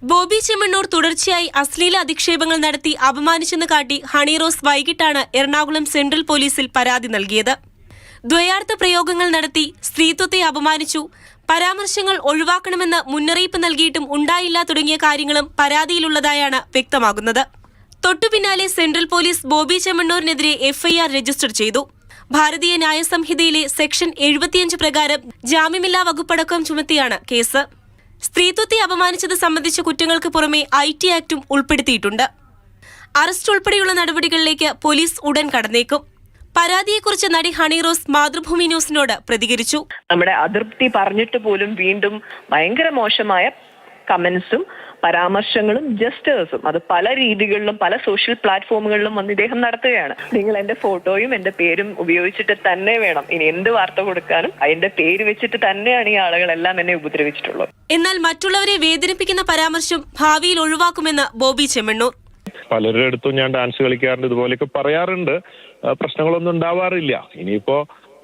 ബോബി ചെമ്മണ്ണൂർ തുടർച്ചയായി അശ്ലീല അധിക്ഷേപങ്ങൾ നടത്തി അപമാനിച്ചെന്ന് കാട്ടി ഹണി റോസ് വൈകിട്ടാണ് എറണാകുളം സെൻട്രൽ പോലീസിൽ പരാതി നൽകിയത്. ദ്വയാർത്ഥ പ്രയോഗങ്ങൾ നടത്തി സ്ത്രീത്വത്തെ അപമാനിച്ചു, പരാമർശങ്ങൾ ഒഴിവാക്കണമെന്ന് മുന്നറിയിപ്പ് നൽകിയിട്ടും ഉണ്ടായില്ല തുടങ്ങിയ കാര്യങ്ങളും പരാതിയിലുള്ളതായാണ് വ്യക്തമാകുന്നത്. തൊട്ടുപിന്നാലെ സെൻട്രൽ പോലീസ് ബോബി ചെമ്മണ്ണൂരിനെതിരെ എഫ്ഐആർ രജിസ്റ്റർ ചെയ്തു. ഭാരതീയ ന്യായ സംഹിതയിലെ സെക്ഷൻ 75 പ്രകാരം ജാമ്യമില്ലാ വകുപ്പടക്കം ചുമത്തിയാണ് കേസ്. സ്ത്രീത്വത്തെ അപമാനിച്ചത് സംബന്ധിച്ച കുറ്റങ്ങൾക്ക് പുറമെ IT ആക്ടും ഉൾപ്പെടുത്തിയിട്ടുണ്ട്. അറസ്റ്റ് ഉൾപ്പെടെയുള്ള നടപടികളിലേക്ക് പോലീസ് ഉടൻ കടന്നേക്കും. പരാതിയെക്കുറിച്ച് നടി ഹണി റോസ് മാതൃഭൂമി ന്യൂസിനോട് പ്രതികരിച്ചു. നമ്മുടെ അതൃപ്തി പറഞ്ഞിട്ട് പോലും വീണ്ടും ഭയങ്കര മോശമായ കമന്റ്സും പരാമർശങ്ങളും ജസ്റ്റേഴ്സും അത് പല രീതികളിലും പല സോഷ്യൽ പ്ലാറ്റ്ഫോമുകളിലും വന്ന് ഇദ്ദേഹം നടത്തുകയാണ്. നിങ്ങൾ എന്റെ ഫോട്ടോയും എന്റെ പേരും ഉപയോഗിച്ചിട്ട് തന്നെ വേണം ഇനി എന്ത് വാർത്ത കൊടുക്കാനും. അതിന്റെ പേര് വെച്ചിട്ട് തന്നെയാണ് ഈ ആളുകളെല്ലാം എന്നെ ഉപദ്രവിച്ചിട്ടുള്ളത്. എന്നാൽ മറ്റുള്ളവരെ വേദനിപ്പിക്കുന്ന പരാമർശം ഭാവിയിൽ ഒഴിവാക്കുമെന്ന് ബോബി ചെമ്മണ്ണൂർ. പലരുടെ അടുത്തും ഞാൻ ഡാൻസ് കളിക്കാറുണ്ട്, ഇതുപോലെയൊക്കെ പറയാറുണ്ട്. പ്രശ്നങ്ങളൊന്നും ഉണ്ടാവാറില്ല. ഇനിയിപ്പോ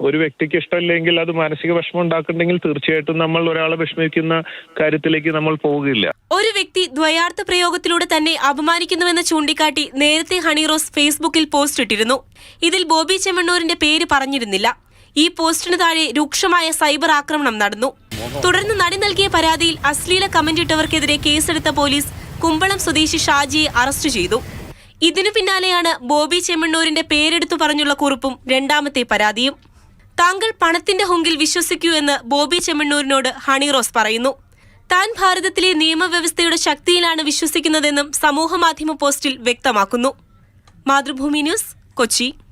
ഒരു വ്യക്തിക്ക് ഇഷ്ടമില്ലെങ്കിൽ അത് മാനസിക വിഷമം ഉണ്ടാക്കുന്നുണ്ടെങ്കിൽ തീർച്ചയായിട്ടും നമ്മൾ ഒരാളെ വിഷമിക്കുന്ന കാര്യത്തിലേക്ക് നമ്മൾ പോവുകയില്ല. ഒരു വ്യക്തി ദ്വയാർത്ഥ പ്രയോഗത്തിലൂടെ തന്നെ അപമാനിക്കുന്നുവെന്ന് ചൂണ്ടിക്കാട്ടി നേരത്തെ ഹണി റോസ് ഫേസ്ബുക്കിൽ പോസ്റ്റ് ഇട്ടിരുന്നു. ഇതിൽ ബോബി ചെമ്മണ്ണൂരിന്റെ പേര് പറഞ്ഞിരുന്നില്ല. ഈ പോസ്റ്റിന് താഴെ രൂക്ഷമായ സൈബർ ആക്രമണം നടന്നു. തുടർന്ന് നടി നൽകിയ പരാതിയിൽ അശ്ലീല കമന്റ് ഇട്ടവർക്കെതിരെ കേസെടുത്ത പോലീസ് കുമ്പളം സ്വദേശി ഷാജിയെ അറസ്റ്റ് ചെയ്തു. ഇതിനു പിന്നാലെയാണ് ബോബി ചെമ്മണ്ണൂരിന്റെ പേരെടുത്തു പറഞ്ഞുള്ള കുറിപ്പും രണ്ടാമത്തെ പരാതിയും. താങ്കൾ പണത്തിന്റെ ഹുങ്കിൽ വിശ്വസിക്കൂ എന്ന് ബോബി ചെമ്മണ്ണൂരിനോട് ഹണി റോസ് പറയുന്നു. താൻ ഭാരതത്തിലെ നിയമവ്യവസ്ഥയുടെ ശക്തിയിലാണ് വിശ്വസിക്കുന്നതെന്നും സമൂഹമാധ്യമ പോസ്റ്റിൽ വ്യക്തമാക്കുന്നു. മാതൃഭൂമി ന്യൂസ്, കൊച്ചി.